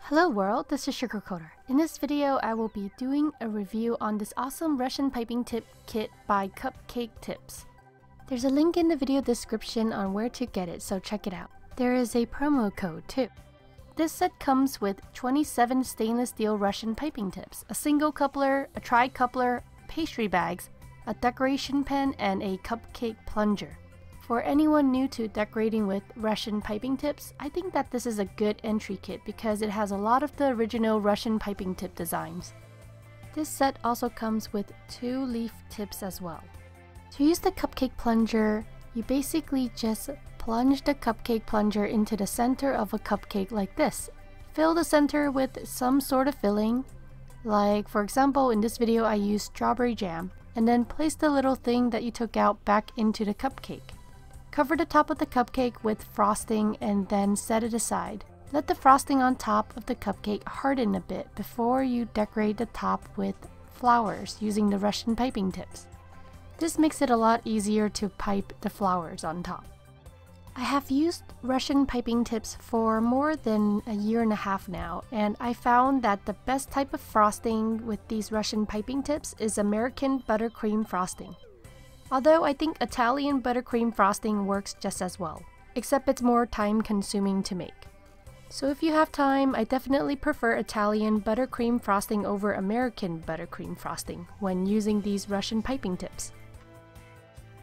Hello world, this is Sugarcoder. In this video, I will be doing a review on this awesome Russian piping tip kit by Cupcake Tips. There's a link in the video description on where to get it, so check it out. There is a promo code too. This set comes with 27 stainless steel Russian piping tips, a single coupler, a tri-coupler, pastry bags, a decoration pen, and a cupcake plunger. For anyone new to decorating with Russian piping tips, I think that this is a good entry kit because it has a lot of the original Russian piping tip designs. This set also comes with 2 leaf tips as well. To use the cupcake plunger, you basically just plunge the cupcake plunger into the center of a cupcake like this. Fill the center with some sort of filling, like for example in this video I used strawberry jam, and then place the little thing that you took out back into the cupcake. Cover the top of the cupcake with frosting and then set it aside. Let the frosting on top of the cupcake harden a bit before you decorate the top with flowers using the Russian piping tips. This makes it a lot easier to pipe the flowers on top. I have used Russian piping tips for more than a year and a half now, and I found that the best type of frosting with these Russian piping tips is American buttercream frosting. Although I think Italian buttercream frosting works just as well, except it's more time consuming to make. So if you have time, I definitely prefer Italian buttercream frosting over American buttercream frosting when using these Russian piping tips.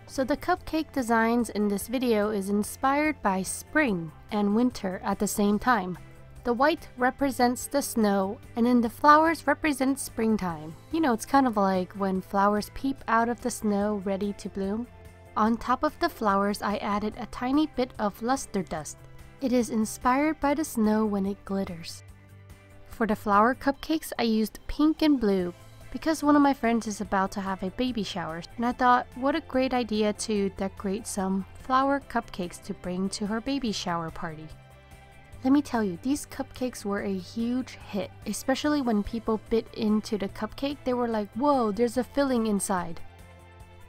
So the cupcake designs in this video is inspired by spring and winter at the same time. The white represents the snow, and then the flowers represent springtime. You know, it's kind of like when flowers peep out of the snow ready to bloom. On top of the flowers, I added a tiny bit of luster dust. It is inspired by the snow when it glitters. For the flower cupcakes, I used pink and blue because one of my friends is about to have a baby shower, and I thought what a great idea to decorate some flower cupcakes to bring to her baby shower party. Let me tell you, these cupcakes were a huge hit, especially when people bit into the cupcake. They were like, whoa, there's a filling inside.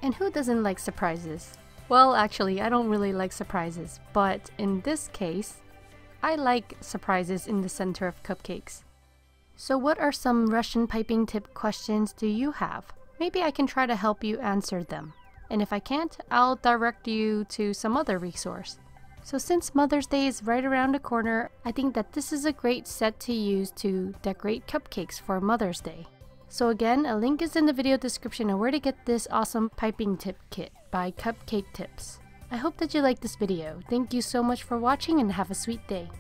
And who doesn't like surprises? Well, actually, I don't really like surprises, but in this case, I like surprises in the center of cupcakes. So what are some Russian piping tip questions do you have? Maybe I can try to help you answer them. And if I can't, I'll direct you to some other resource. So since Mother's Day is right around the corner, I think that this is a great set to use to decorate cupcakes for Mother's Day. So again, a link is in the video description on where to get this awesome piping tip kit by Cupcake Tips. I hope that you liked this video. Thank you so much for watching and have a sweet day.